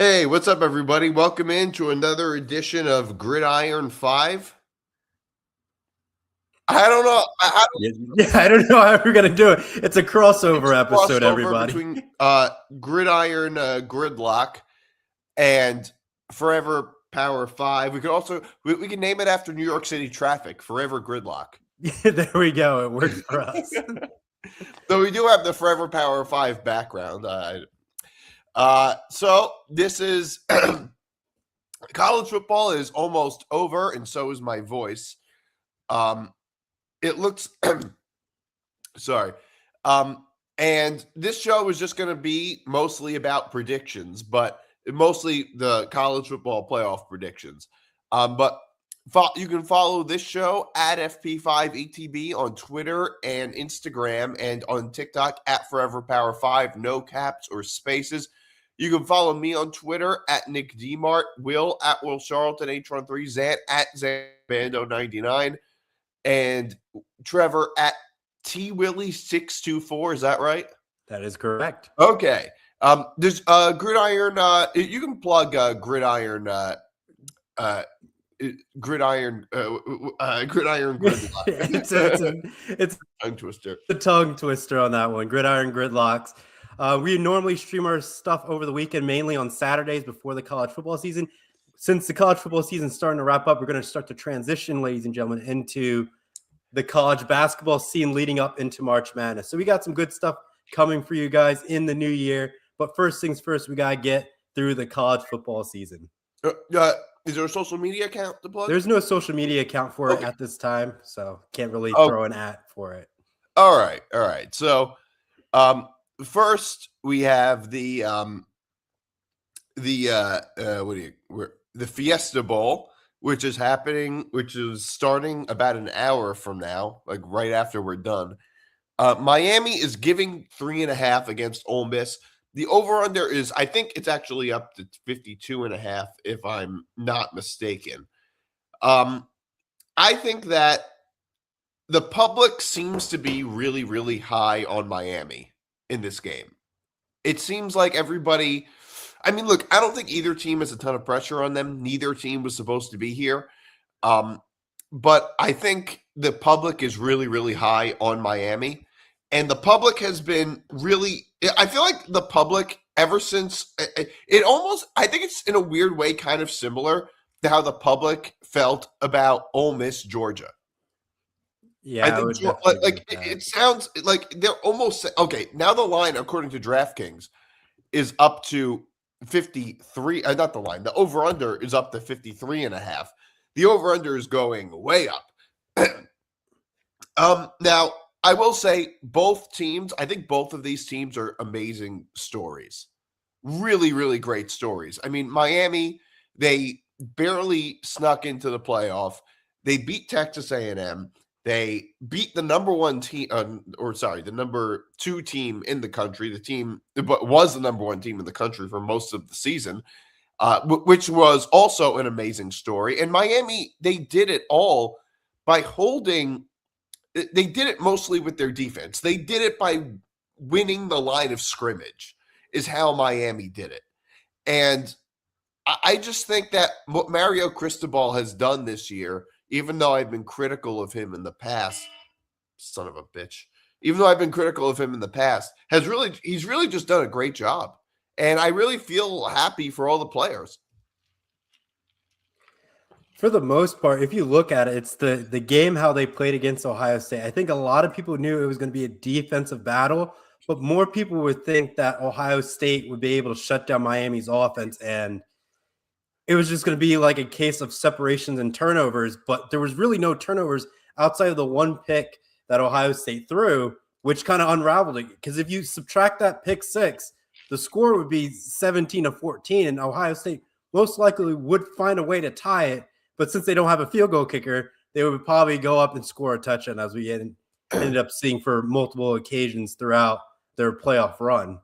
Hey, what's up, everybody? Welcome in to another edition of Gridiron 5. I don't know. I don't know how we're going to do it. It's a crossover episode, Crossover everybody. between Gridiron Gridlock and Forever Power 5. We could also we can name it after New York City traffic, Forever Gridlock. There we go. It works for us. So we do have the Forever Power 5 background. So this is college football is almost over, and so is my voice. It looks sorry. And this show is just going to be mostly about predictions, but mostly the college football playoff predictions. But you can follow this show at FP5ETB on Twitter and Instagram, and on TikTok at Forever Power 5, no caps or spaces. You can follow me on Twitter at Nick DMart, Will at Will Charlton H13, Zan at Zain Bando 99, and Trevor at TWilly624. Is that right? That is correct. Okay. There's Gridiron. You can plug Gridiron. Gridiron Gridlock. it's a tongue twister. The tongue twister on that one. Gridiron Gridlocks. We normally stream our stuff over the weekend, mainly on Saturdays before the college football season. Since the college football season is starting to wrap up, we're going to start to transition, ladies and gentlemen, into the college basketball scene leading up into March Madness. So we got some good stuff coming for you guys in the new year. But first things first, we got to get through the college football season. Is there a social media account to plug? There's no social media account for it at this time, so can't really throw an ad for it. All right. So, first we have the Fiesta Bowl, which is happening, which is starting about an hour from now, like right after we're done. Miami is giving 3.5 against Ole Miss. The over-under is, I think it's actually up to 52.5, if I'm not mistaken. I think that the public seems to be really, really high on Miami in this game. It seems like everybody, I mean, look, I don't think either team has a ton of pressure on them. Neither team was supposed to be here. But I think the public is really, really high on Miami. And the public has been really, I feel like the public, ever since, it almost, I think it's in a weird way kind of similar to how the public felt about Ole Miss, Georgia. Yeah, I think it sounds like they're almost, okay, now the line, according to DraftKings, is up to 53, not the line, the over-under is up to 53.5. The over-under is going way up. Now, I will say both teams, I think both of these teams are amazing stories. Really, really great stories. I mean, Miami, they barely snuck into the playoff. They beat Texas A&M. They beat the number one team, the number 2 team in the country, the team that was the number 1 team in the country for most of the season, which was also an amazing story. And Miami, they did it all by holding. They did it mostly with their defense. They did it by winning the line of scrimmage, is how Miami did it. And I just think that what Mario Cristobal has done this year, even though I've been critical of him in the past, son of a bitch, even though I've been critical of him in the past, he's really just done a great job. And I really feel happy for all the players. For the most part, if you look at it, it's the game how they played against Ohio State. I think a lot of people knew it was going to be a defensive battle, but more people would think that Ohio State would be able to shut down Miami's offense, and it was just going to be like a case of separations and turnovers, but there was really no turnovers outside of the one pick that Ohio State threw, which kind of unraveled it. Because if you subtract that pick 6, the score would be 17-14, and Ohio State most likely would find a way to tie it. But since they don't have a field goal kicker, they would probably go up and score a touchdown, as we ended up seeing for multiple occasions throughout their playoff run.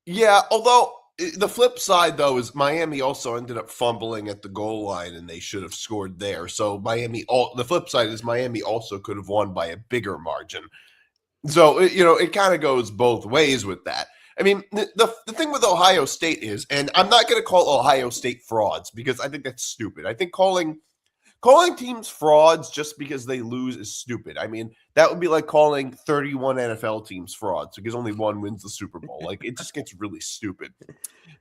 Yeah, although the flip side, though, is Miami also ended up fumbling at the goal line, and they should have scored there. So the flip side is Miami also could have won by a bigger margin. So, it kind of goes both ways with that. I mean, the thing with Ohio State is, and I'm not going to call Ohio State frauds because I think that's stupid. I think calling teams frauds just because they lose is stupid. I mean, that would be like calling 31 NFL teams frauds because only one wins the Super Bowl. Like, it just gets really stupid.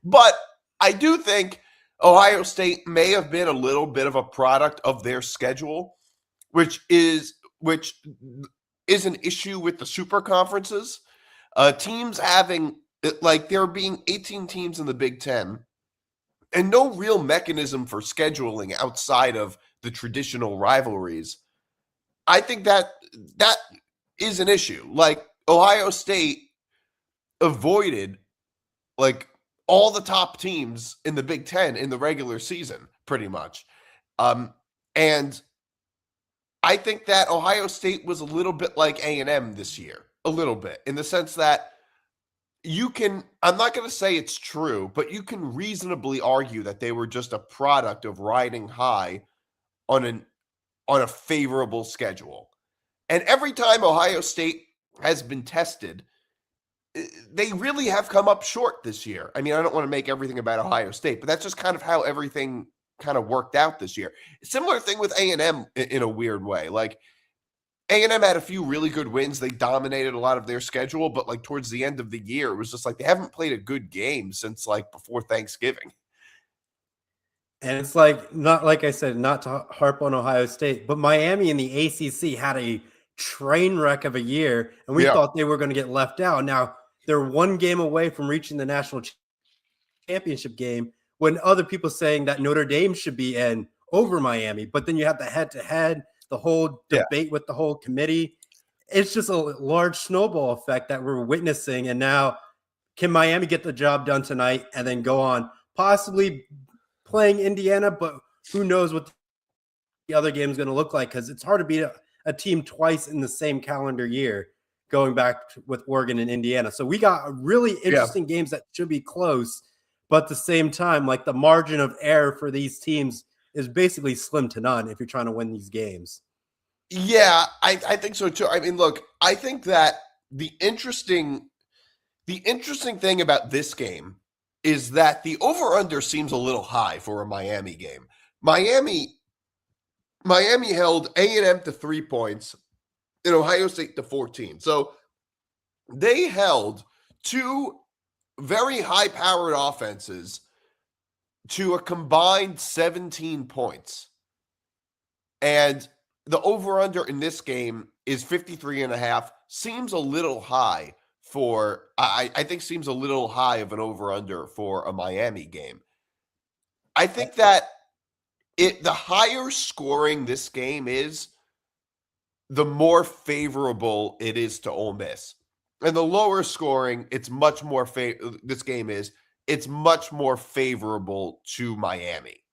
But I do think Ohio State may have been a little bit of a product of their schedule, which is an issue with the super conferences. Teams having, like, there being 18 teams in the Big Ten and no real mechanism for scheduling outside of the traditional rivalries. I think that is an issue. Like, Ohio State avoided, like, all the top teams in the Big Ten in the regular season, pretty much. And I think that Ohio State was a little bit like A&M this year, a little bit, in the sense that I'm not going to say it's true, but you can reasonably argue that they were just a product of riding high on a favorable schedule. And every time Ohio State has been tested, they really have come up short this year. I mean, I don't want to make everything about Ohio State, but that's just kind of how everything kind of worked out this year. Similar thing with A&M in a weird way. Like, A&M had a few really good wins. They dominated a lot of their schedule, but like towards the end of the year, it was just like they haven't played a good game since like before Thanksgiving. And it's like, not like I said, not to harp on Ohio State, but Miami in the ACC had a train wreck of a year, and we thought they were going to get left out. Now, they're one game away from reaching the national championship game when other people saying that Notre Dame should be in over Miami. But then you have the head-to-head, the whole debate with the whole committee. It's just a large snowball effect that we're witnessing. And now, can Miami get the job done tonight and then go on possibly playing Indiana? But who knows what the other game is going to look like, because it's hard to beat a team twice in the same calendar year, going back with Oregon and Indiana. So we got really interesting games that should be close, but at the same time, like, the margin of error for these teams is basically slim to none if you're trying to win these games. Yeah, I think so too. I mean, look, I think that the interesting thing about this game is that the over-under seems a little high for a Miami game. Miami held A&M to 3 points and Ohio State to 14. So they held two very high-powered offenses to a combined 17 points. And the over-under in this game is 53.5. Seems a little high for, I think seems a little high of an over-under for a Miami game. I think that the higher scoring this game is, the more favorable it is to Ole Miss. And the lower scoring, it's much more it's much more favorable to Miami.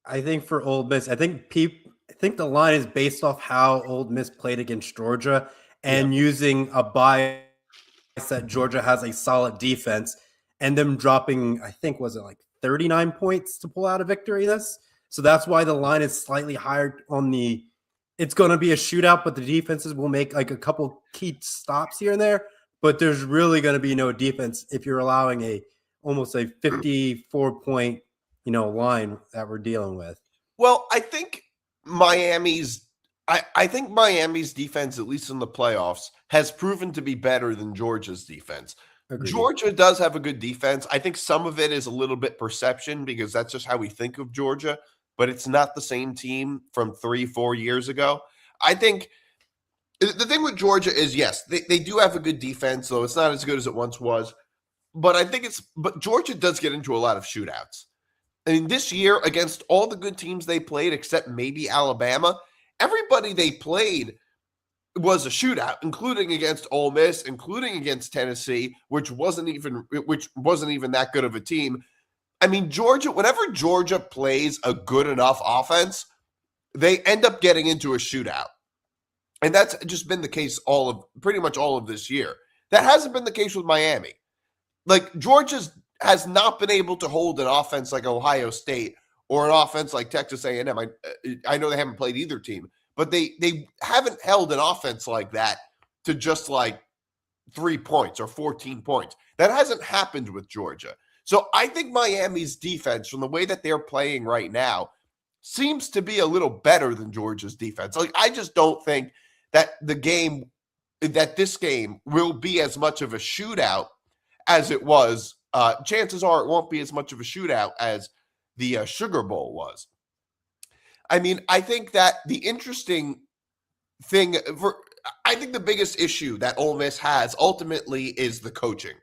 I think for Ole Miss, I think the line is based off how Ole Miss played against Georgia and using a bias that Georgia has a solid defense, and them dropping, I think, was it like 39 points to pull out a victory in this? So that's why the line is slightly higher on the, it's going to be a shootout, but the defenses will make like a couple key stops here and there, but there's really going to be no defense if you're allowing almost a 54-point, line that we're dealing with. Well, I think Miami's defense, at least in the playoffs, has proven to be better than Georgia's defense. Agreed. Georgia does have a good defense. I think some of it is a little bit perception because that's just how we think of Georgia, but it's not the same team from 3-4 years ago. I think the thing with Georgia is, yes, they do have a good defense, though it's not as good as it once was. But but Georgia does get into a lot of shootouts. I mean, this year, against all the good teams they played, except maybe Alabama, everybody they played was a shootout, including against Ole Miss, including against Tennessee, which wasn't even that good of a team. I mean, Georgia, whenever Georgia plays a good enough offense, they end up getting into a shootout. And that's just been the case pretty much all of this year. That hasn't been the case with Miami. Like, Georgia has not been able to hold an offense like Ohio State or an offense like Texas A&M. I know they haven't played either team, but they haven't held an offense like that to just like 3 points or 14 points. That hasn't happened with Georgia. So I think Miami's defense, from the way that they're playing right now, seems to be a little better than Georgia's defense. Like, I just don't think that this game will be as much of a shootout as it was. Chances are it won't be as much of a shootout as the Sugar Bowl was. I mean, I think that the interesting thing I think the biggest issue that Ole Miss has ultimately is the coaching.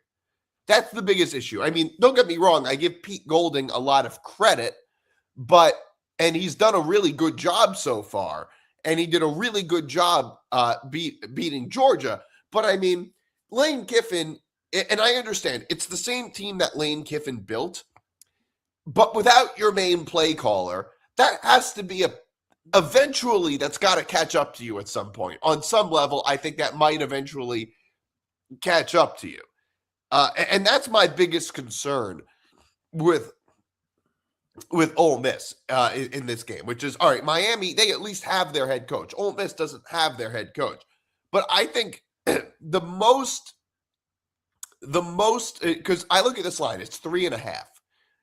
That's the biggest issue. I mean, don't get me wrong. I give Pete Golding a lot of credit, and he's done a really good job so far. And he did a really good job beating Georgia. But I mean, Lane Kiffin, and I understand, it's the same team that Lane Kiffin built, but without your main play caller, that has to be eventually that's got to catch up to you at some point. On some level, I think that might eventually catch up to you. And that's my biggest concern with Ole Miss in this game, which is, all right, Miami, they at least have their head coach. Ole Miss doesn't have their head coach. But I think the most, because I look at this line, it's 3.5.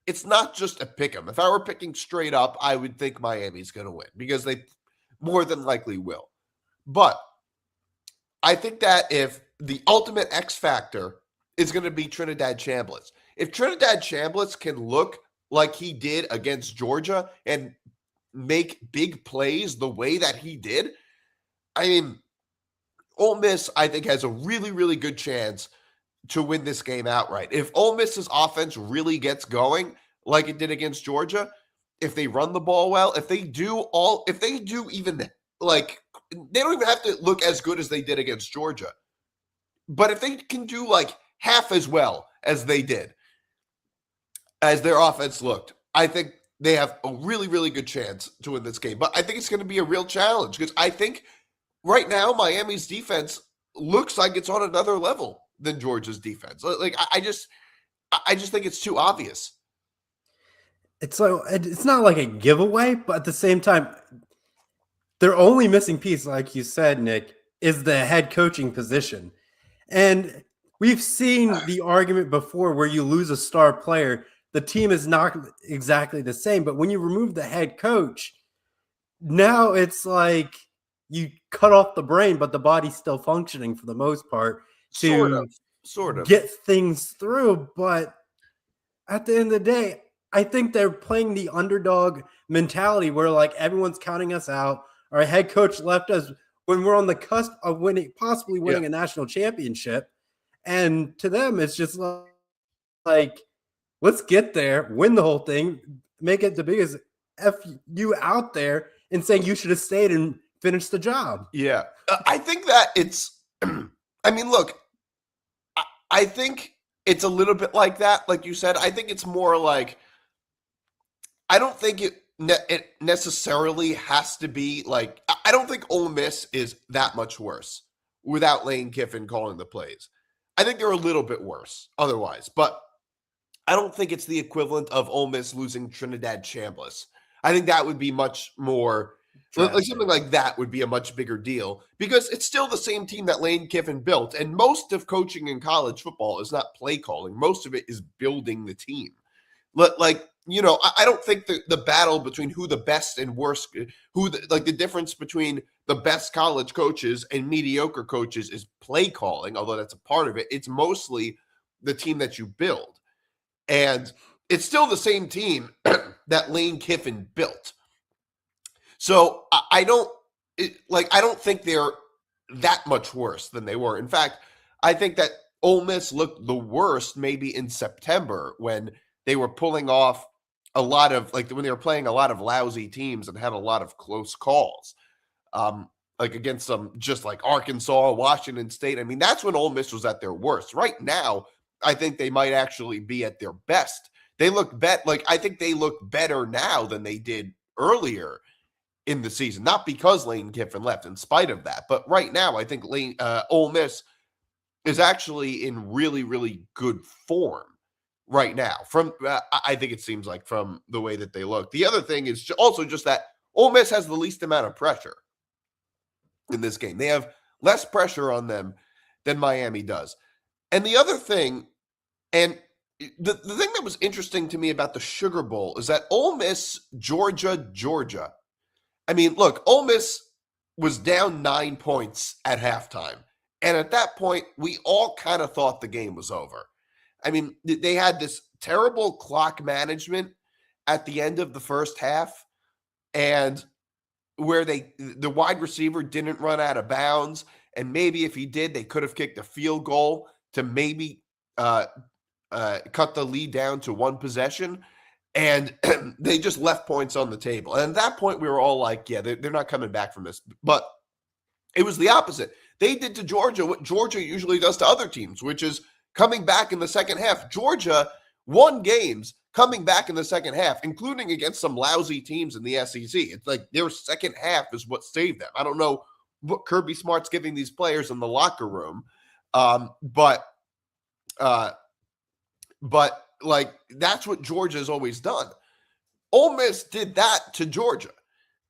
It's not just a pick 'em. If I were picking straight up, I would think Miami's going to win because they more than likely will. But I think that if the ultimate X factor is going to be Trinidad Chambliss, if Trinidad Chambliss can look like he did against Georgia and make big plays the way that he did, I mean, Ole Miss, I think, has a really, really good chance to win this game outright. If Ole Miss's offense really gets going like it did against Georgia, if they run the ball well, if they do even, like, they don't even have to look as good as they did against Georgia. But if they can do like half as well as they did, as their offense looked, I think they have a really, really good chance to win this game. But I think it's going to be a real challenge because I think right now Miami's defense looks like it's on another level than Georgia's defense. Like, I just think it's too obvious. It's not like a giveaway, but at the same time, their only missing piece, like you said, Nick, is the head coaching position. And we've seen the argument before where you lose a star player, the team is not exactly the same. But when you remove the head coach, now it's like you cut off the brain, but the body's still functioning for the most part to sort of get things through. But at the end of the day, I think they're playing the underdog mentality where like everyone's counting us out. Our head coach left us when we're on the cusp of possibly winning a national championship. And to them, it's just like, let's get there, win the whole thing, make it the biggest F you out there and saying you should have stayed and finished the job. Yeah. I think that it's, I mean, look, I think it's a little bit like that. Like you said, I think it's more like, I don't think it necessarily has to be like, I don't think Ole Miss is that much worse without Lane Kiffin calling the plays. I think they're a little bit worse otherwise, but I don't think it's the equivalent of Ole Miss losing Trinidad Chambliss. I think that would be much more, like something like that would be a much bigger deal because it's still the same team that Lane Kiffin built. And most of coaching in college football is not play calling. Most of it is building the team. Like, you know, I don't think the battle between who the best and worst, the difference between the best college coaches and mediocre coaches is play calling, although that's a part of it. It's mostly the team that you build. And it's still the same team that Lane Kiffin built. So I don't think they're that much worse than they were. In fact, I think that Ole Miss looked the worst maybe in September when they were pulling off a lot of, like, when they were playing a lot of lousy teams and had a lot of close calls, like against some just like Arkansas, Washington State. I mean, that's when Ole Miss was at their worst. Right now, I think they might actually be at their best. They look I think they look better now than they did earlier in the season. Not because Lane Kiffin left, in spite of that, but right now, I think Ole Miss is actually in really, really good form right now. I think it seems like from the way that they look. The other thing is also just that Ole Miss has the least amount of pressure in this game. They have less pressure on them than Miami does. And the other thing, and the thing that was interesting to me about the Sugar Bowl is that Ole Miss, Georgia. I mean, look, Ole Miss was down 9 points at halftime. And at that point, we all kind of thought the game was over. I mean, they had this terrible clock management at the end of the first half, and where the wide receiver didn't run out of bounds, and maybe if he did, they could have kicked a field goal to maybe cut the lead down to one possession, and they just left points on the table. And at that point, we were all like, yeah, they're not coming back from this. But it was the opposite. They did to Georgia what Georgia usually does to other teams, which is coming back in the second half. Georgia won games coming back in the second half, including against some lousy teams in the SEC. It's like their second half is what saved them. I don't know what Kirby Smart's giving these players in the locker room, but like that's what Georgia has always done. Ole Miss did that to Georgia,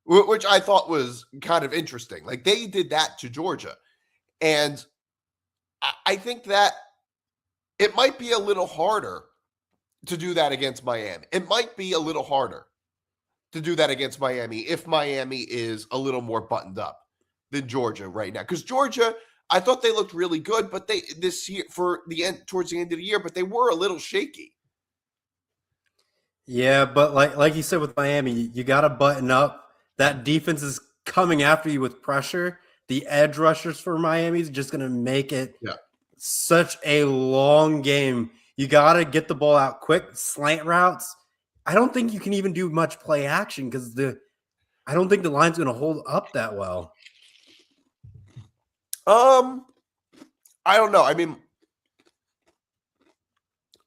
which I thought was kind of interesting. Like they did that to Georgia. And I think that it might be a little harder to do that against Miami. It might be a little harder to do that against Miami if Miami is a little more buttoned up than Georgia right now. Because Georgia, I thought they looked really good, but this year towards the end of the year, but they were a little shaky. Yeah, but like you said with Miami, you got to button up. That defense is coming after you with pressure. The edge rushers for Miami is just going to make it such a long game. You got to get the ball out quick. Slant routes. I don't think you can even do much play action because I don't think the line's going to hold up that well. I don't know. I mean,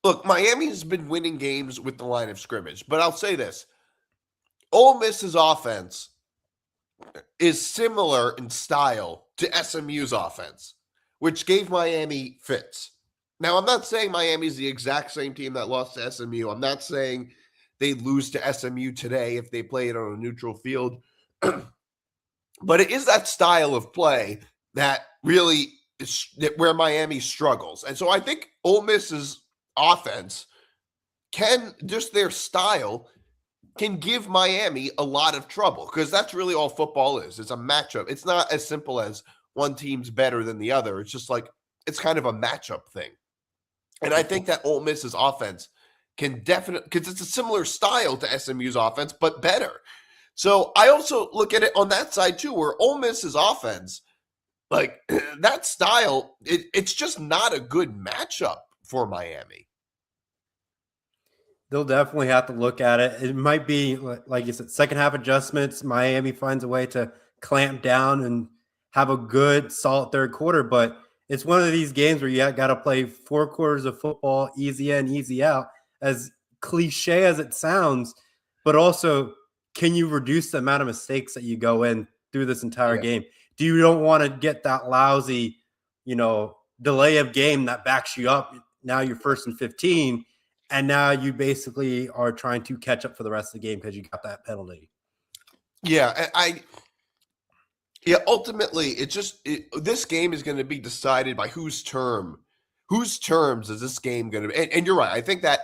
look, Miami's been winning games with the line of scrimmage, but I'll say this. Ole Miss's offense is similar in style to SMU's offense, which gave Miami fits. Now, I'm not saying Miami's the exact same team that lost to SMU. I'm not saying they lose to SMU today if they play it on a neutral field. But it is that style of play that really is where Miami struggles. And so I think Ole Miss's offense just their style can give Miami a lot of trouble because that's really all football is. It's a matchup. It's not as simple as one team's better than the other. It's just like it's kind of a matchup thing. And I think that Ole Miss's offense can definitely, because it's a similar style to SMU's offense, but better. So I also look at it on that side too, where Ole Miss's offense, like that style, it's just not a good matchup for Miami. They'll definitely have to look at it. It might be, like you said, second half adjustments. Miami finds a way to clamp down and have a good, solid third quarter. But it's one of these games where you got to play 4 quarters of football, easy in, easy out, as cliche as it sounds. But also, can you reduce the amount of mistakes that you go in through this entire game? You don't want to get that lousy, delay of game that backs you up. Now you're 1st and 15. And now you basically are trying to catch up for the rest of the game because you got that penalty. Yeah, ultimately, this game is going to be decided by whose terms is this game going to be. And you're right. I think that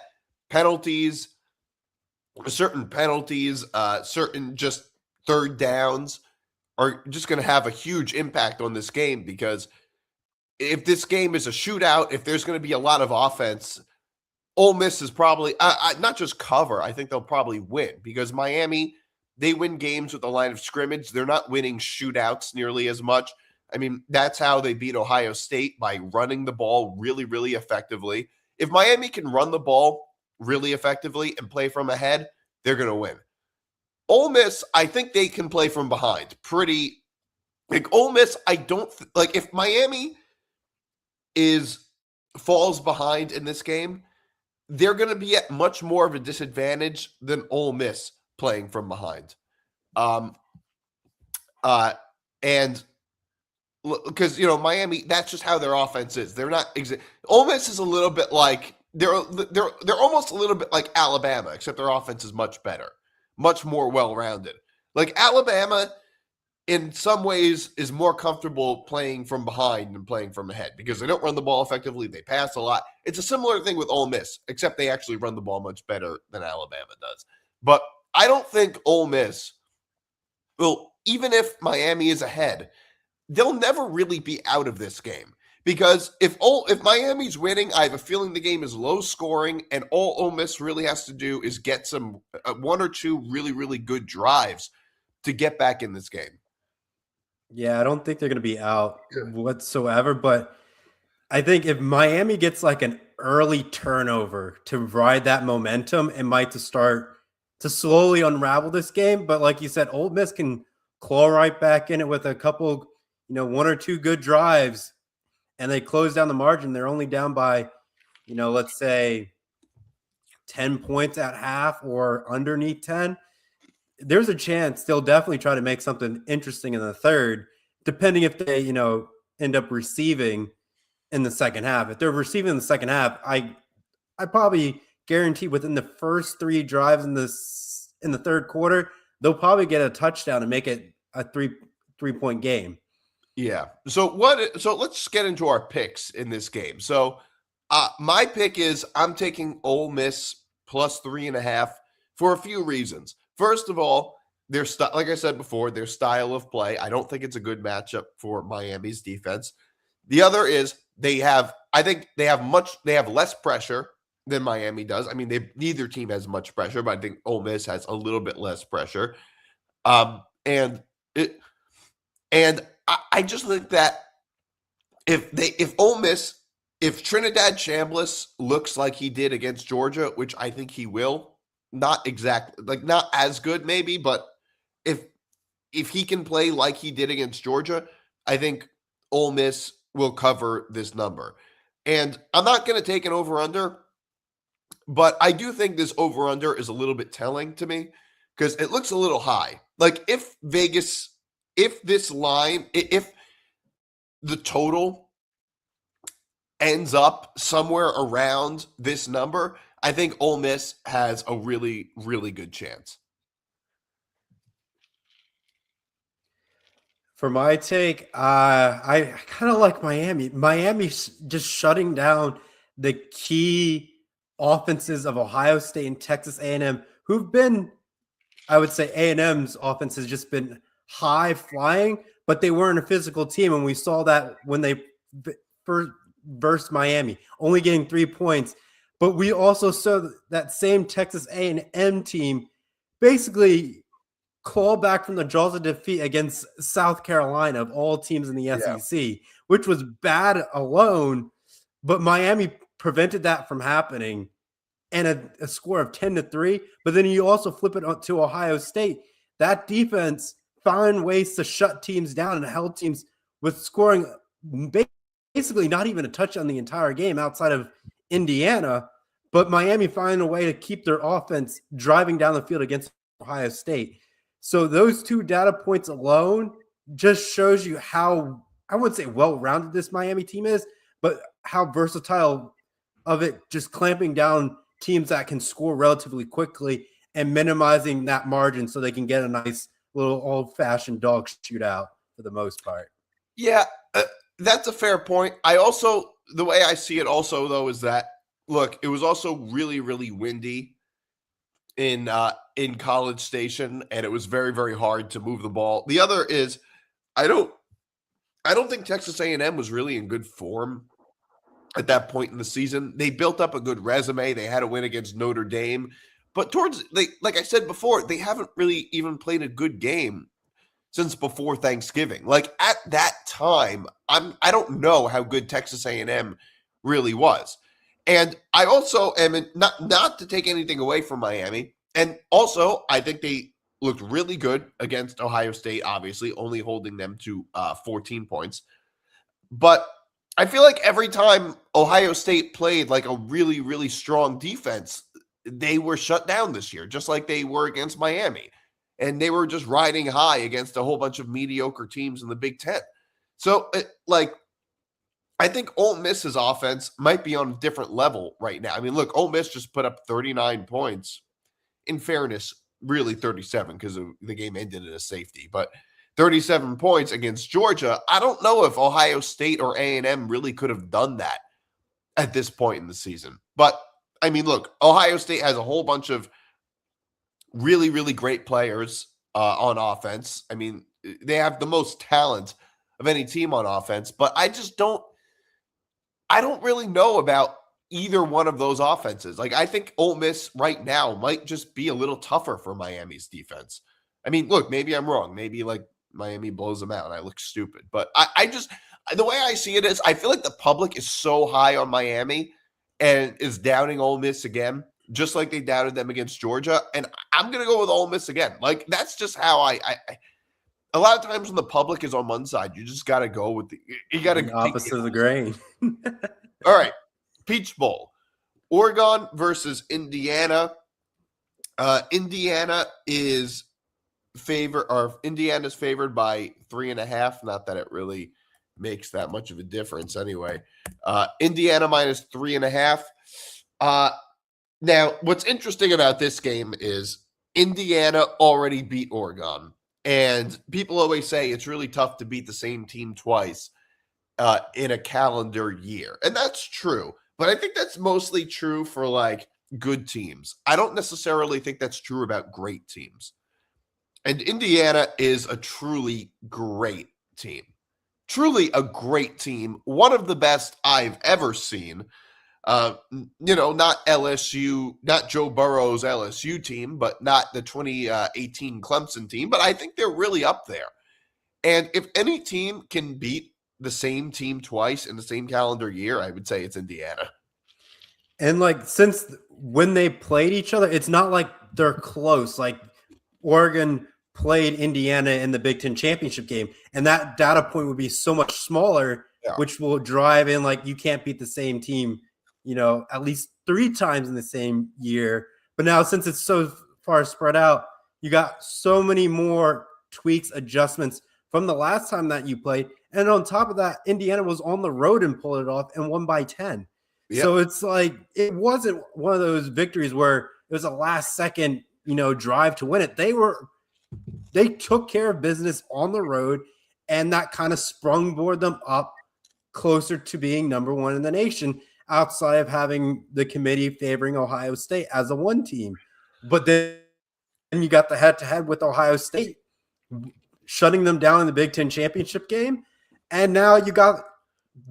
certain penalties, certain just third downs are just going to have a huge impact on this game because if this game is a shootout, if there's going to be a lot of offense, Ole Miss is probably not just cover. I think they'll probably win because Miami, they win games with the line of scrimmage. They're not winning shootouts nearly as much. I mean, that's how they beat Ohio State, by running the ball really, really effectively. If Miami can run the ball really effectively and play from ahead, they're going to win. Ole Miss, I think they can play from behind. Ole Miss, I don't like if Miami falls behind in this game, they're going to be at much more of a disadvantage than Ole Miss playing from behind. And because, Miami, that's just how their offense is. They're not Ole Miss is a little bit like they're almost a little bit like Alabama, except their offense is much better, much more well-rounded. Like Alabama, in some ways is more comfortable playing from behind than playing from ahead because they don't run the ball effectively. They pass a lot. It's a similar thing with Ole Miss, except they actually run the ball much better than Alabama does. But I don't think Ole Miss will, even if Miami is ahead, they'll never really be out of this game. Because if Miami's winning, I have a feeling the game is low scoring, and all Ole Miss really has to do is get some one or two really, really good drives to get back in this game. Yeah, I don't think they're going to be out whatsoever, but I think if Miami gets like an early turnover to ride that momentum, it might to start to slowly unravel this game. But like you said, Ole Miss can claw right back in it with a couple, one or two good drives, and they close down the margin. They're only down by, let's say 10 points at half or underneath 10. There's a chance they'll definitely try to make something interesting in the third, depending if they, end up receiving in the second half. If they're receiving in the second half, I probably guarantee within the first three drives in the third quarter, they'll probably get a touchdown and make it a three-point game. Yeah. So let's get into our picks in this game. So my pick is I'm taking Ole Miss plus 3.5 for a few reasons. First of all, like I said before, their style of play. I don't think it's a good matchup for Miami's defense. The other is I think they have less pressure than Miami does. I mean, neither team has much pressure, but I think Ole Miss has a little bit less pressure. And I just think that if Ole Miss, if Trinidad Chambliss looks like he did against Georgia, which I think he will, not as good maybe, but if he can play like he did against Georgia, I think Ole Miss will cover this number. And I'm not going to take an over-under, but I do think this over-under is a little bit telling to me because it looks a little high. Like if the total ends up somewhere around this number, I think Ole Miss has a really, really good chance. For my take, I kind of like Miami. Miami's just shutting down the key offenses of Ohio State and Texas A&M, who've been, I would say A&M's offense has just been high flying, but they weren't a physical team. And we saw that when they first versed Miami, only getting 3 points. But we also saw that same Texas A&M team basically claw back from the jaws of defeat against South Carolina of all teams in the SEC, which was bad alone. But Miami prevented that from happening and a score of 10-3. But then you also flip it to Ohio State. That defense found ways to shut teams down and held teams with scoring basically not even a touchdown the entire game outside of Indiana. But Miami found a way to keep their offense driving down the field against Ohio State. So those two data points alone just shows you how, I wouldn't say well-rounded this Miami team is, but how versatile of it, just clamping down teams that can score relatively quickly and minimizing that margin so they can get a nice little old-fashioned dog shootout for the most part. Yeah, that's a fair point. The way I see it also, though, is that, look, it was also really, really windy in College Station, and it was very, very hard to move the ball. The other is I don't think Texas A&M was really in good form at that point in the season. They built up a good resume. They had a win against Notre Dame, but like I said before, they haven't really even played a good game since before Thanksgiving. Like at that time, I don't know how good Texas A&M really was. And I also am not to take anything away from Miami. And also, I think they looked really good against Ohio State, obviously, only holding them to 14 points. But I feel like every time Ohio State played like a really, really strong defense, they were shut down this year, just like they were against Miami. And they were just riding high against a whole bunch of mediocre teams in the Big Ten. So, I think Ole Miss's offense might be on a different level right now. I mean, look, Ole Miss just put up 39 points. In fairness, really 37 because the game ended in a safety. But 37 points against Georgia. I don't know if Ohio State or A&M really could have done that at this point in the season. But, I mean, look, Ohio State has a whole bunch of really, really great players on offense. I mean, they have the most talent of any team on offense, but I don't really know about either one of those offenses. Like, I think Ole Miss right now might just be a little tougher for Miami's defense. I mean, look, maybe I'm wrong. Maybe like Miami blows them out and I look stupid. But I just, the way I see it is I feel like the public is so high on Miami and is doubting Ole Miss again, just like they doubted them against Georgia. And I'm going to go with Ole Miss again. Like, that's just how I a lot of times when the public is on one side, you just got to go with you got to opposite of the grain. All right. Peach Bowl. Oregon versus Indiana. Indiana's favored by 3.5. Not that it really makes that much of a difference anyway. Indiana minus 3.5. Now, what's interesting about this game is Indiana already beat Oregon. And people always say it's really tough to beat the same team twice in a calendar year. And that's true. But I think that's mostly true for like good teams. I don't necessarily think that's true about great teams. And Indiana is a truly great team. Truly a great team. One of the best I've ever seen. Not LSU, not Joe Burrow's LSU team, but not the 2018 Clemson team, but I think they're really up there. And if any team can beat the same team twice in the same calendar year, I would say it's Indiana. And like, since when they played each other, it's not like they're close. Like, Oregon played Indiana in the Big Ten championship game, and that data point would be so much smaller, which will drive in like you can't beat the same team, at least 3 times in the same year. But now, since it's so far spread out, you got so many more tweaks, adjustments from the last time that you played. And on top of that, Indiana was on the road and pulled it off and won by 10. Yep. So it's like, it wasn't one of those victories where it was a last second, drive to win it. They took care of business on the road, and that kind of sprungboard them up closer to being number 1 in the nation, outside of having the committee favoring Ohio State as a 1 team. But then you got the head-to-head with Ohio State, shutting them down in the Big Ten championship game. And now you got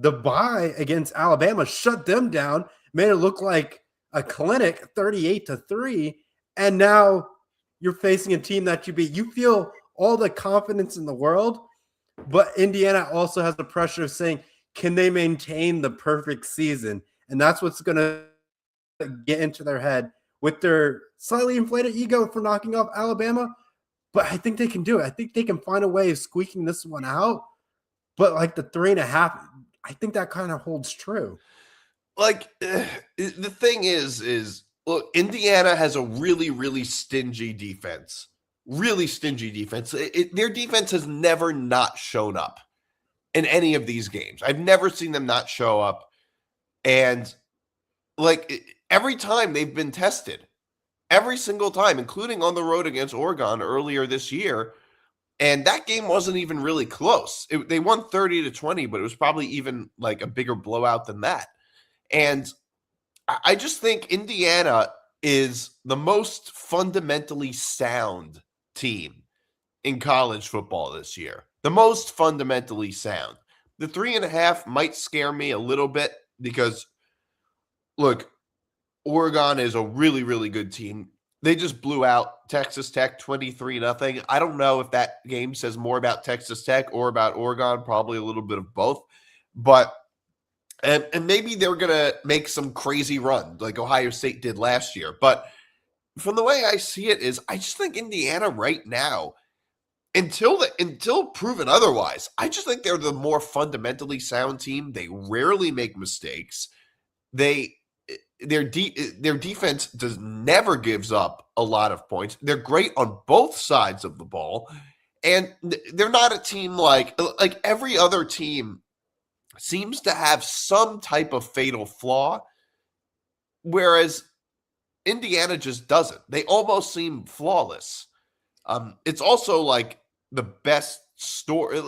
the bye against Alabama, shut them down, made it look like a clinic, 38-3. And now you're facing a team that you beat. You feel all the confidence in the world, but Indiana also has the pressure of saying, can they maintain the perfect season? And that's what's going to get into their head with their slightly inflated ego for knocking off Alabama. But I think they can do it. I think they can find a way of squeaking this one out. But like the 3.5, I think that kind of holds true. Like, the thing is look, Indiana has a really, really stingy defense. Really stingy defense. Their defense has never not shown up in any of these games. I've never seen them not show up. And like, every time they've been tested, every single time, including on the road against Oregon earlier this year. And that game wasn't even really close. They won 30-20, but it was probably even like a bigger blowout than that. And I just think Indiana is the most fundamentally sound team in college football this year. The most fundamentally sound. The 3.5 might scare me a little bit because, look, Oregon is a really, really good team. They just blew out Texas Tech 23-0. I don't know if that game says more about Texas Tech or about Oregon, probably a little bit of both. But and maybe they're going to make some crazy run like Ohio State did last year. But from the way I see it is I just think Indiana right now, until proven otherwise, I just think they're the more fundamentally sound team. They rarely make mistakes. Their defense never gives up a lot of points. They're great on both sides of the ball. And they're not a team like every other team seems to have some type of fatal flaw, whereas Indiana just doesn't. They almost seem flawless. It's also like the best story.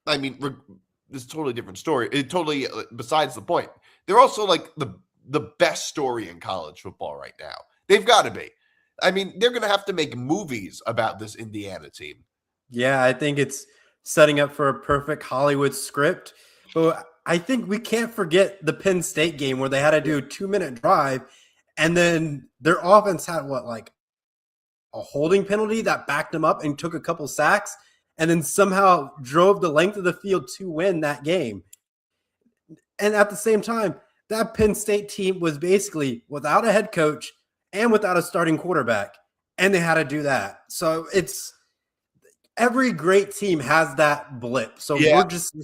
I mean, this is a totally different story. It totally besides the point. They're also like the best story in college football right now. They've got to be. I mean, they're going to have to make movies about this Indiana team. Yeah, I think it's setting up for a perfect Hollywood script. But I think we can't forget the Penn State game where they had to do a 2-minute drive, and then their offense had like a holding penalty that backed them up and took a couple sacks, and then somehow drove the length of the field to win that game. And at the same time, that Penn State team was basically without a head coach and without a starting quarterback, and they had to do that. So it's every great team has that blip. So we're just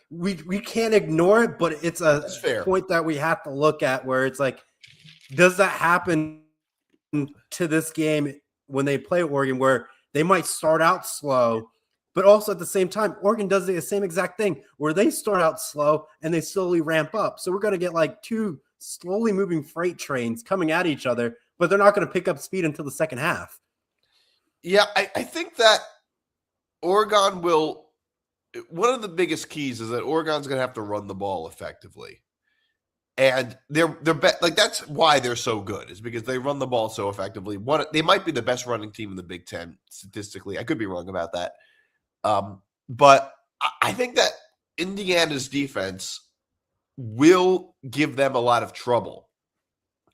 we can't ignore it, but it's a point that we have to look at where it's like, does that happen to this game when they play Oregon, where they might start out slow, but also at the same time, Oregon does the same exact thing where they start out slow and they slowly ramp up. So we're going to get like two slowly moving freight trains coming at each other, but they're not going to pick up speed until the second half. Yeah, I think that Oregon will – one of the biggest keys is that Oregon's going to have to run the ball effectively. And they're like that's why they're so good, is because they run the ball so effectively. They might be the best running team in the Big Ten statistically. I could be wrong about that. But I think that Indiana's defense will give them a lot of trouble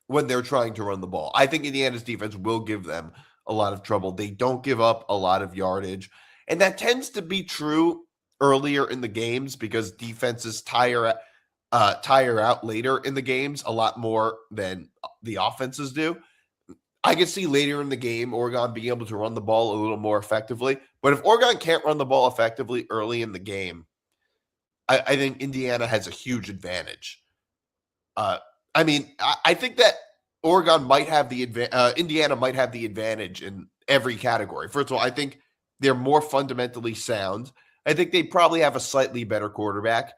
when they're trying to run the ball. I think Indiana's defense will give them a lot of trouble. They don't give up a lot of yardage. And that tends to be true earlier in the games because defenses tire out later in the games a lot more than the offenses do. I can see later in the game Oregon being able to run the ball a little more effectively. But if Oregon can't run the ball effectively early in the game, I think Indiana has a huge advantage. I think that Oregon might have the Indiana might have the advantage in every category. First of all, I think they're more fundamentally sound. I think they probably have a slightly better quarterback.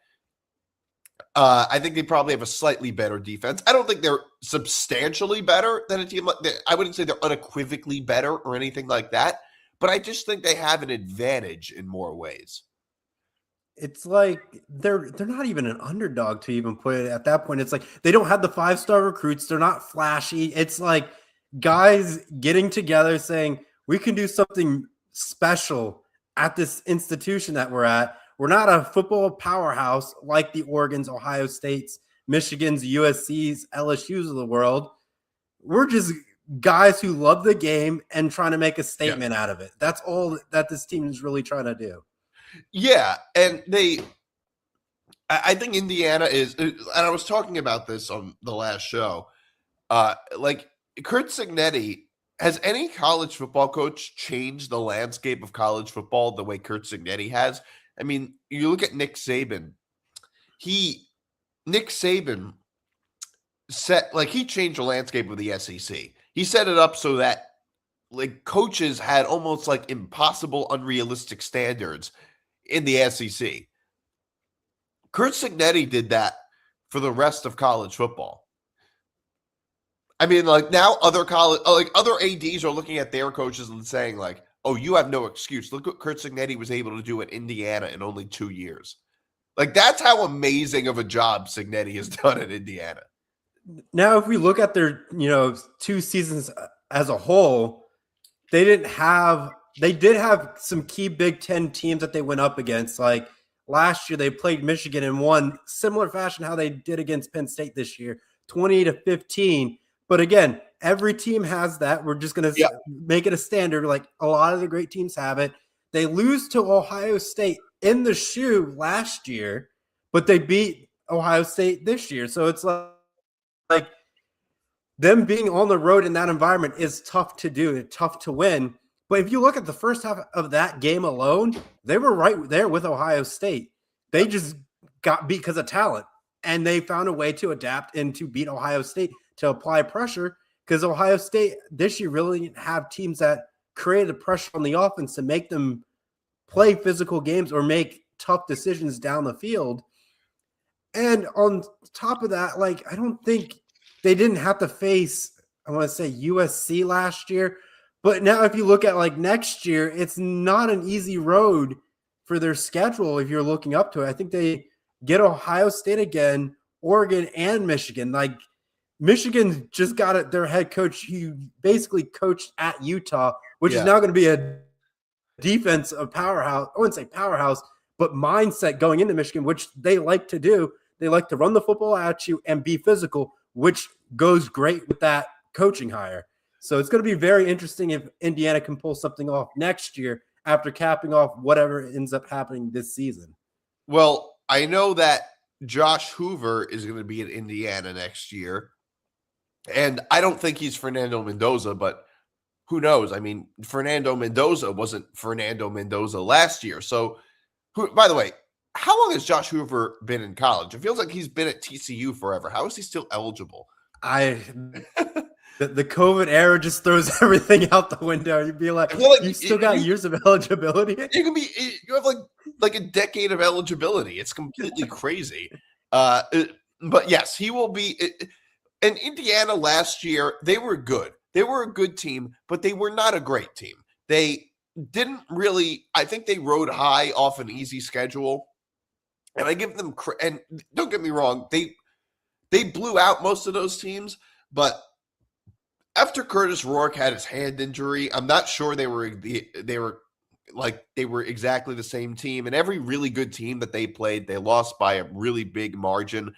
I think they probably have a slightly better defense. I don't think they're substantially better than a team. I wouldn't say they're unequivocally better or anything like that, but I just think they have an advantage in more ways. It's like they're not even an underdog to even put it at that point. It's like they don't have the 5-star recruits. They're not flashy. It's like guys getting together saying, we can do something special at this institution that we're at. We're not a football powerhouse like the Oregons, Ohio States, Michigans, USCs, LSUs of the world. We're just guys who love the game and trying to make a statement out of it. That's all that this team is really trying to do. Yeah, and I think Indiana is, and I was talking about this on the last show, like Kurt Cignetti, has any college football coach changed the landscape of college football the way Kurt Cignetti has? I mean, you look at Nick Saban. Nick Saban he changed the landscape of the SEC. He set it up so that like coaches had almost like impossible, unrealistic standards in the SEC. Kurt Cignetti did that for the rest of college football. I mean, like now other ADs are looking at their coaches and saying like, oh, you have no excuse. Look what Kurt Cignetti was able to do at Indiana in only 2 years. Like that's how amazing of a job Cignetti has done at Indiana. Now, if we look at their, 2 seasons as a whole, they did have some key Big Ten teams that they went up against. Like last year, they played Michigan and won similar fashion how they did against Penn State this year, 20-15. But again, every team has that. We're just going to make it a standard. Like a lot of the great teams have it. They lose to Ohio State in the shoe last year, but they beat Ohio State this year. So it's like them being on the road in that environment is tough to do. It's tough to win. But if you look at the first half of that game alone, they were right there with Ohio State. They just got beat because of talent, and they found a way to adapt and to beat Ohio State, to apply pressure, because Ohio State this year really didn't have teams that created pressure on the offense to make them play physical games or make tough decisions down the field. And on top of that, like I don't think they didn't have to face, I want to say USC last year. But now if you look at like next year, it's not an easy road for their schedule, if you're looking up to it, I think they get Ohio State again, Oregon, and Michigan. Like Michigan just got their head coach who basically coached at Utah, which is now going to be a defense of powerhouse. I wouldn't say powerhouse, but mindset going into Michigan, which they like to do. They like to run the football at you and be physical, which goes great with that coaching hire. So it's going to be very interesting if Indiana can pull something off next year after capping off whatever ends up happening this season. Well, I know that Josh Hoover is going to be in Indiana next year. And I don't think he's Fernando Mendoza, but who knows? I mean, Fernando Mendoza wasn't Fernando Mendoza last year. So, by the way, how long has Josh Hoover been in college? It feels like he's been at TCU forever. How is he still eligible? The COVID era just throws everything out the window. You'd be like you still got years of eligibility. You have like a decade of eligibility. It's completely crazy. But yes, he will be. And Indiana last year, they were good. They were a good team, but they were not a great team. They didn't really. I think they rode high off an easy schedule, and I give them. And don't get me wrong, they blew out most of those teams, but after Curtis Rourke had his hand injury, I'm not sure they were exactly the same team. And every really good team that they played, they lost by a really big margin.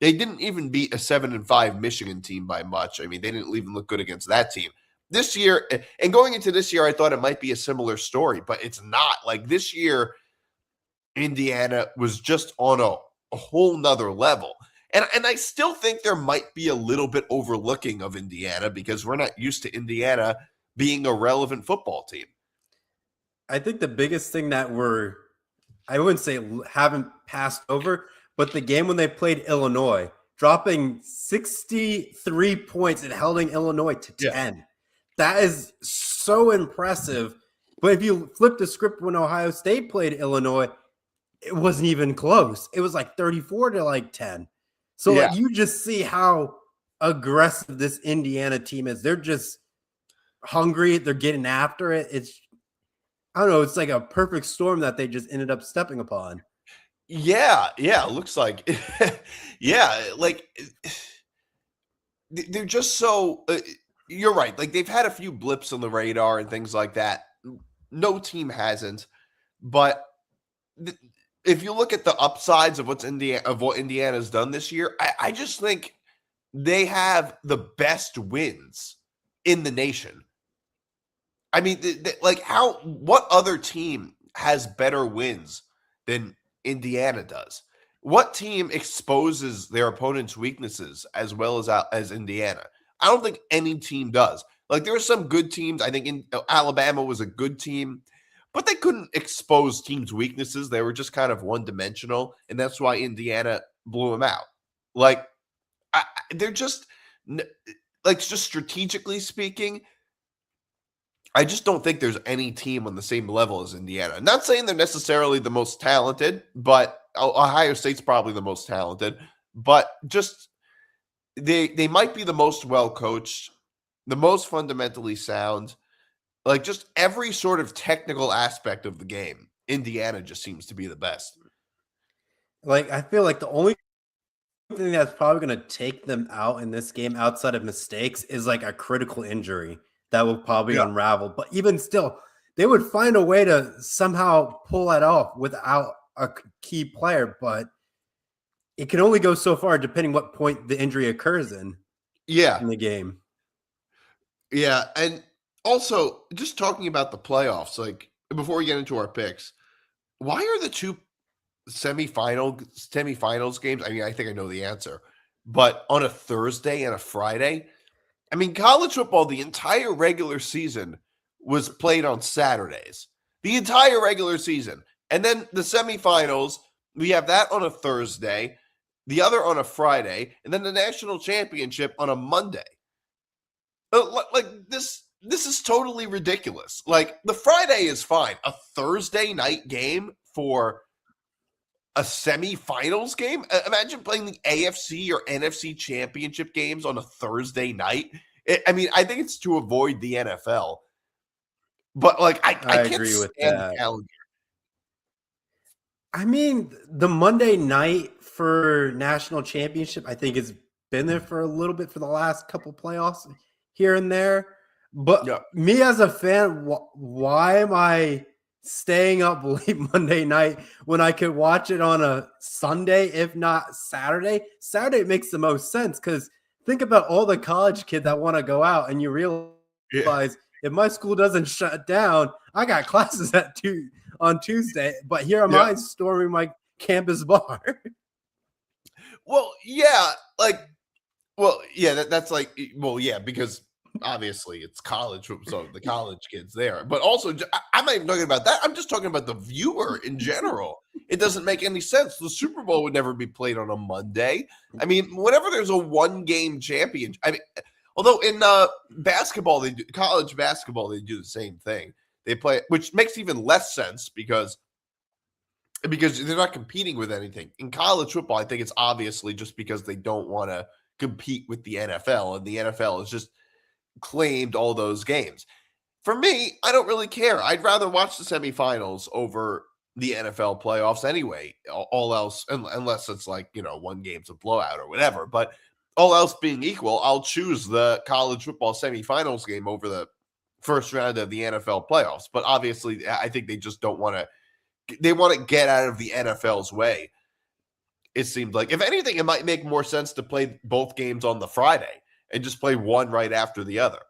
They didn't even beat a 7-5 Michigan team by much. I mean, they didn't even look good against that team. This year, and going into this year, I thought it might be a similar story, but it's not. Like this year, Indiana was just on a whole nother level. And I still think there might be a little bit overlooking of Indiana because we're not used to Indiana being a relevant football team. I think the biggest thing that I wouldn't say haven't passed over, but the game when they played Illinois, dropping 63 points and holding Illinois to 10. Yeah. That is so impressive. But if you flip the script when Ohio State played Illinois, it wasn't even close. It was like 34 to 10. So like you just see how aggressive this Indiana team is. They're just hungry. They're getting after it. I don't know. It's like a perfect storm that they just ended up stepping upon. Yeah. It looks like, like they're just so. You're right. Like they've had a few blips on the radar and things like that. No team hasn't, but. If you look at the upsides of what Indiana's done this year, I just think they have the best wins in the nation. I mean, what other team has better wins than Indiana does? What team exposes their opponent's weaknesses as well as Indiana? I don't think any team does. Like there are some good teams. I think Alabama was a good team. But they couldn't expose teams' weaknesses. They were just kind of one-dimensional, and that's why Indiana blew them out. Like, they're just strategically speaking, I just don't think there's any team on the same level as Indiana. I'm not saying they're necessarily the most talented, but Ohio State's probably the most talented. But just they might be the most well-coached, the most fundamentally sound. Like just every sort of technical aspect of the game, Indiana just seems to be the best. Like I feel like the only thing that's probably going to take them out in this game outside of mistakes is like a critical injury that will probably unravel. But even still, they would find a way to somehow pull that off without a key player. But it can only go so far depending what point the injury occurs in the game. Yeah, and also, just talking about the playoffs, like before we get into our picks, why are the two semifinals games? I mean, I think I know the answer, but on a Thursday and a Friday. I mean, college football, the entire regular season was played on Saturdays. The entire regular season. And then the semifinals, we have that on a Thursday, the other on a Friday, and then the national championship on a Monday. Like this is totally ridiculous. Like the Friday is fine. A Thursday night game for a semifinals game? Imagine playing the AFC or NFC championship games on a Thursday night. I think it's to avoid the NFL. But like I can't agree with stand that. the calendar. I mean, the Monday night for national championship, I think has been there for a little bit for the last couple playoffs here and there. But Yeah. me as a fan, why am I staying up late Monday night when I could watch it on a Sunday, if not Saturday? Saturday makes the most sense because think about all the college kids that want to go out, and you Yeah. realize if my school doesn't shut down, I got classes at 2 on Tuesday, but here am Yeah. I storming my campus bar. Well, yeah, like, well, yeah, that's like, well, yeah, because obviously it's college, so the college kids there, but also I'm not even talking about that. I'm just talking about the viewer in general. It doesn't make any sense. The Super Bowl would never be played on a Monday. I mean, whenever there's a one game champion, I mean, although in basketball, college basketball, they do the same thing. They play, which makes even less sense because they're not competing with anything. In college football, I think it's obviously just because they don't want to compete with the NFL, and the NFL has just claimed all those games. For me, I don't really care. I'd rather watch the semifinals over the NFL playoffs anyway. All else, unless it's like, one game's a blowout or whatever. But all else being equal, I'll choose the college football semifinals game over the first round of the NFL playoffs. But obviously, I think they just don't want to. They want to get out of the NFL's way. It seems like, if anything, it might make more sense to play both games on the Friday and just play one right after the other.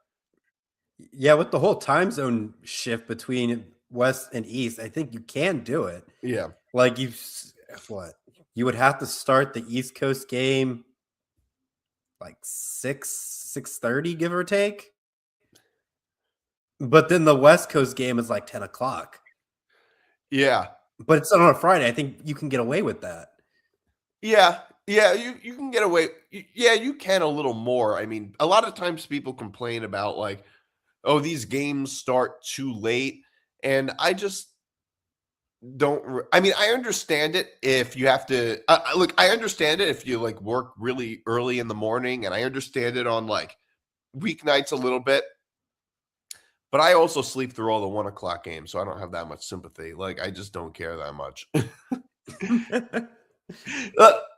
Yeah, with the whole time zone shift between West and East, I think you can do it. Yeah. Like you would have to start the East Coast game like 6:30, give or take. But then the West Coast game is like 10 o'clock. Yeah. But it's on a Friday. I think you can get away with that. Yeah. Yeah. You can get away. Yeah, you can a little more. I mean, a lot of times people complain about like, oh, these games start too late. And I just don't. I mean, I understand it if you have to. Look, I understand it if you like work really early in the morning. And I understand it on like weeknights a little bit. But I also sleep through all the 1 o'clock games, so I don't have that much sympathy. Like, I just don't care that much.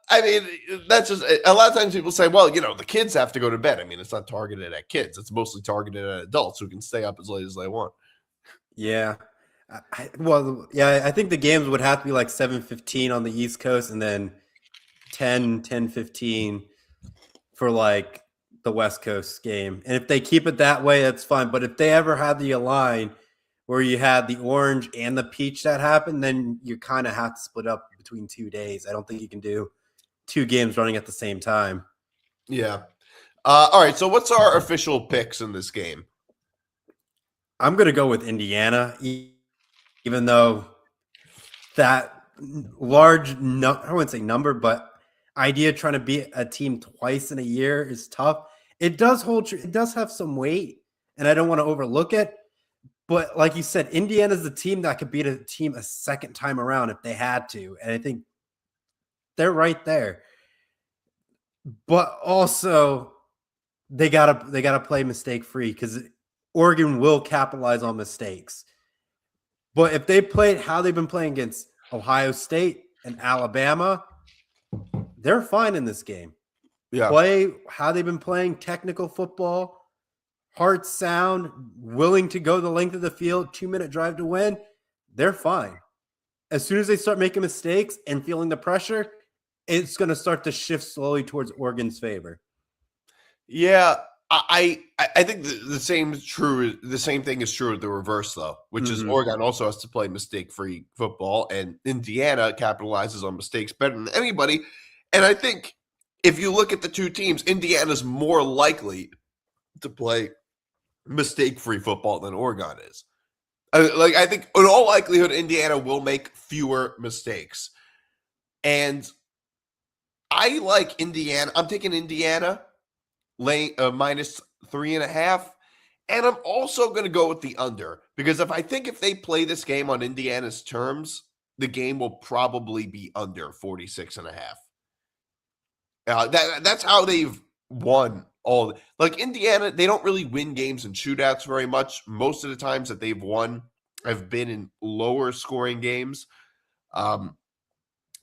I mean, that's just a lot of times people say, well, the kids have to go to bed. I mean, it's not targeted at kids. It's mostly targeted at adults who can stay up as late as they want. Yeah. I think the games would have to be like 7:15 on the East Coast and then 10:15 for like the West Coast game. And if they keep it that way, that's fine. But if they ever had the line where you had the orange and the peach that happened, then you kind of have to split up between 2 days. I don't think you can do 2 games running at the same time. Yeah. All right. So what's our official picks in this game? I'm going to go with Indiana, even though that large, I wouldn't say number, but idea trying to beat a team twice in a year is tough. It does hold true. It does have some weight, and I don't want to overlook it. But like you said, Indiana's the team that could beat a team a second time around if they had to. And I think they're right there. But also they gotta play mistake free because Oregon will capitalize on mistakes. But if they played how they've been playing against Ohio State and Alabama, they're fine in this game. Yeah. Play how they've been playing technical football, heart sound, willing to go the length of the field, 2-minute drive to win, they're fine. As soon as they start making mistakes and feeling the pressure, it's going to start to shift slowly towards Oregon's favor. Yeah, I think the same is true. The same thing is true at the reverse, though, which is Oregon also has to play mistake-free football, and Indiana capitalizes on mistakes better than anybody. And I think if you look at the two teams, Indiana's more likely to play mistake-free football than Oregon is. I think in all likelihood, Indiana will make fewer mistakes. And I like Indiana. I'm taking Indiana minus 3.5. And I'm also going to go with the under because if they play this game on Indiana's terms, the game will probably be under 46.5. That's how they've won all. Like Indiana, they don't really win games in shootouts very much. Most of the times that they've won have been in lower scoring games.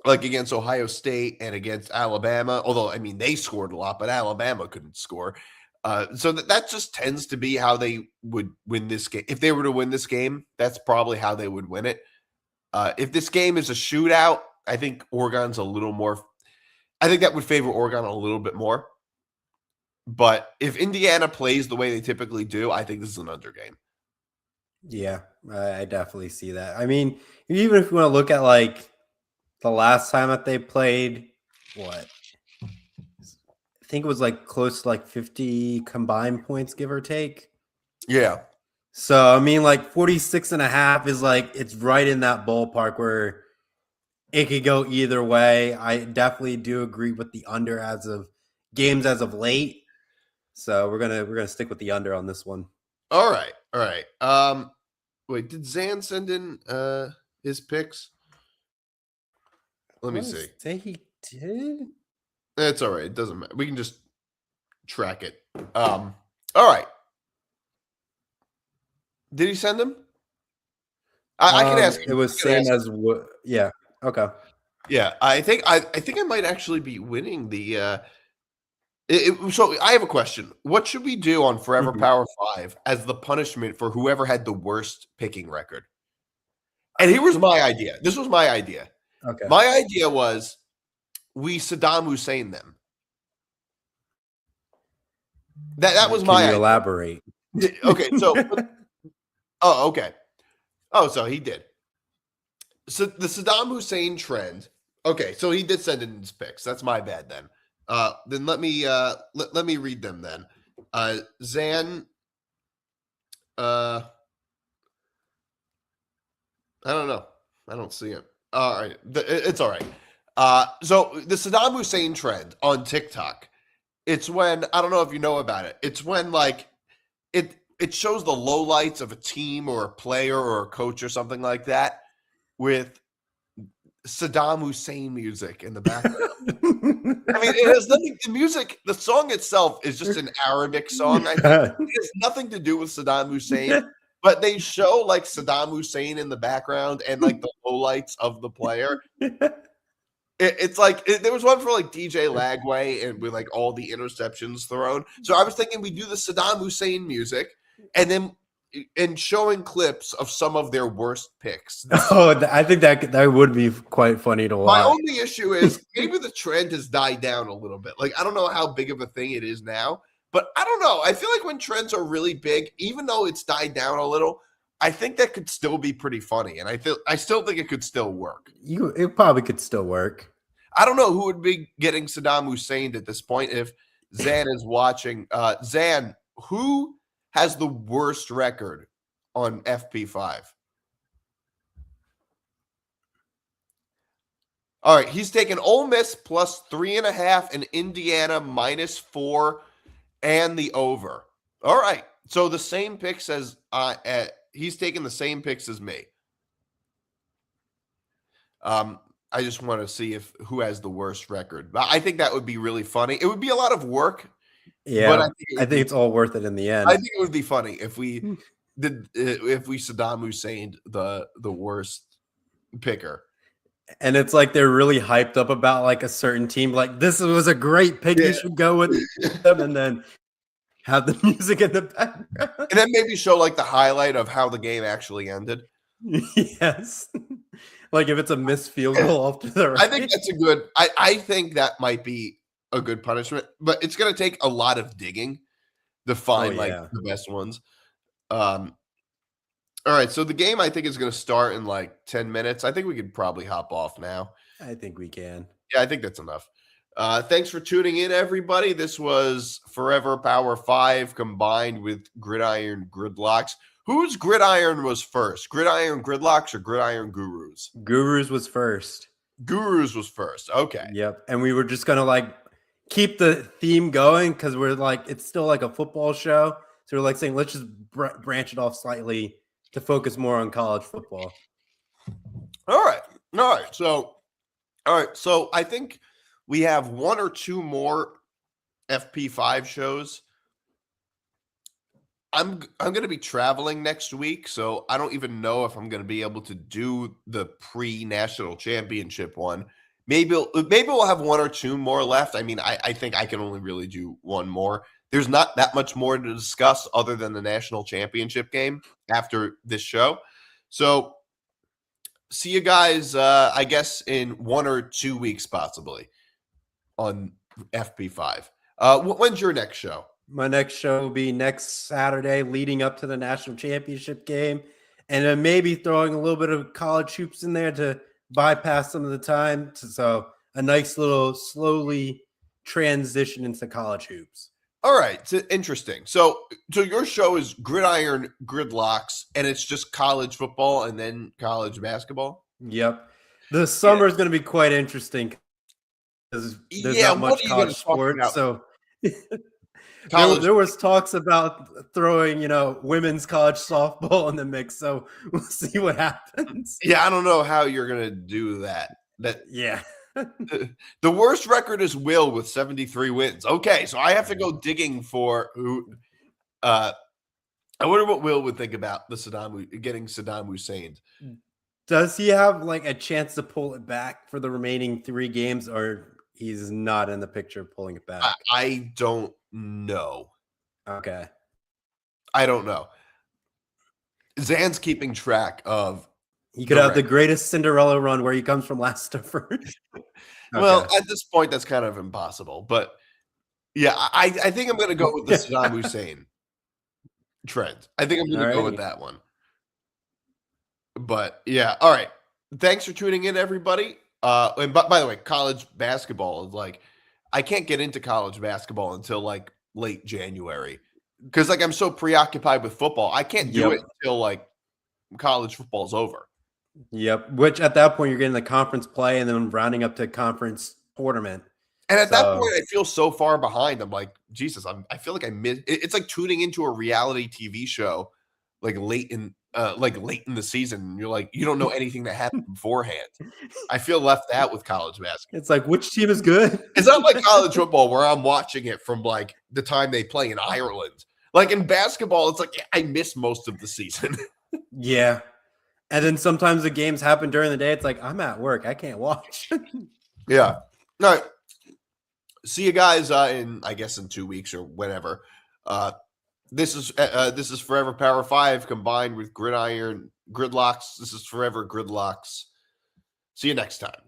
like against Ohio State and against Alabama. Although, I mean, they scored a lot, but Alabama couldn't score. So that just tends to be how they would win this game. If they were to win this game, that's probably how they would win it. If this game is a shootout, I think Oregon's a little more. I think that would favor Oregon a little bit more. But if Indiana plays the way they typically do, I think this is an under game. Yeah, I definitely see that. I mean, even if you want to look at like the last time that they played, what? I think it was like close to like 50 combined points, give or take. Yeah. So, I mean, like 46.5 is like, it's right in that ballpark where it could go either way. I definitely do agree with the under as of games as of late. So we're gonna stick with the under on this one. All right. All right. Wait, did Zan send in his picks? Let me see. Say he did. It's all right. It doesn't matter. We can just track it. All right. Did he send them? I can ask. It was same as what? Yeah. Okay. Yeah, I think I might actually be winning the. So I have a question. What should we do on Forever Power 5 as the punishment for whoever had the worst picking record? And here was my idea. This was my idea. Okay. My idea was we Saddam Hussein them. That was my idea. Elaborate. Okay, so okay. Oh, so he did. So the Saddam Hussein trend. Okay, so he did send in his picks. That's my bad then. Then let me read them then. Zan, I don't know. I don't see it. All right, it's all right. So the Saddam Hussein trend on TikTok, it's when, I don't know if you know about it. It's when like it shows the lowlights of a team or a player or a coach or something like that with Saddam Hussein music in the background. I mean, it has nothing. The music, the song itself is just an Arabic song. I think it has nothing to do with Saddam Hussein, but they show like Saddam Hussein in the background and like the lowlights of the player. It's like there was one for like DJ Lagway and with like all the interceptions thrown. So I was thinking we do the Saddam Hussein music and then showing clips of some of their worst picks. Oh, I think that would be quite funny to watch. My only issue is maybe the trend has died down a little bit. Like, I don't know how big of a thing it is now, but I don't know. I feel like when trends are really big, even though it's died down a little, I think that could still be pretty funny. And I still think it could still work. It probably could still work. I don't know who would be getting Saddam Hussein at this point if Zan is watching. Zan, who has the worst record on FP5? All right, he's taken Ole Miss plus 3.5 and Indiana -4 and the over. All right, so the same picks as he's taking the same picks as me. I just want to see who has the worst record. I think that would be really funny. It would be a lot of work. Yeah, but I think it's all worth it in the end. I think it would be funny if we Saddam Hussein the worst picker. And it's like they're really hyped up about like a certain team. Like, this was a great pick. You should go with them, and then have the music in the background. And then maybe show like the highlight of how the game actually ended. Yes. Like if it's a missed field goal off to the right. I think that's a good I think that might be a good punishment, but it's gonna take a lot of digging to find the best ones. All right, so the game I think is going to start in like 10 minutes. I think we could probably hop off now. I think we can. Yeah, I think that's enough. Thanks for tuning in, everybody. This was Forever Power 5 combined with Gridiron Gridlocks. Whose Gridiron was first? Gridiron Gridlocks or Gridiron Gurus? Gurus was first. Gurus was first. Okay. Yep. And we were just going to like keep the theme going because we're like, it's still like a football show. So we're like saying, let's just branch it off slightly to focus more on college football. All right. So I think we have one or two more FP5 shows. I'm going to be traveling next week, so I don't even know if I'm going to be able to do the pre-national championship one. maybe we'll have one or two more left. I mean, I think I can only really do one more. There's not that much more to discuss other than the national championship game after this show. So see you guys, I guess, in 1 or 2 weeks, possibly, on FP5. When's your next show? My next show will be next Saturday, leading up to the national championship game, and then maybe throwing a little bit of college hoops in there to bypass some of the time. So a nice little slowly transition into college hoops. All right, it's interesting. So your show is Gridiron Gridlocks, and it's just college football and then college basketball? Yep. The summer is going to be quite interesting because there's not much college sports. So there was talks about throwing, women's college softball in the mix. So we'll see what happens. Yeah, I don't know how you're going to do that. Yeah. The worst record is Will with 73 wins. Okay, so I have to go digging for who. I wonder what Will would think about getting Saddam Hussein. Does he have like a chance to pull it back for the remaining 3 games, or he's not in the picture of pulling it back? I don't know. Okay. I don't know. Zan's keeping track of. He could have the greatest Cinderella run where he comes from last to first. Well, at this point, that's kind of impossible. But yeah, I think I'm going to go with the Saddam Hussein trend. I think I'm going to go with that one. But yeah, all right. Thanks for tuning in, everybody. And by the way, college basketball is like, I can't get into college basketball until like late January because like I'm so preoccupied with football. I can't do it until like college football is over. Yep. Which at that point you're getting the conference play and then rounding up to conference tournament. And at that point, I feel so far behind. I'm like, Jesus, I feel like I miss. It's like tuning into a reality TV show, like late in the season. You're like, you don't know anything that happened beforehand. I feel left out with college basketball. It's like, which team is good? It's not like college football where I'm watching it from like the time they play in Ireland. Like in basketball, it's like I miss most of the season. Yeah. And then sometimes the games happen during the day. It's like, I'm at work. I can't watch. Yeah. All right. See you guys in 2 weeks or whenever. This is Forever Power 5 combined with Gridiron Gridlocks. This is Forever Gridlocks. See you next time.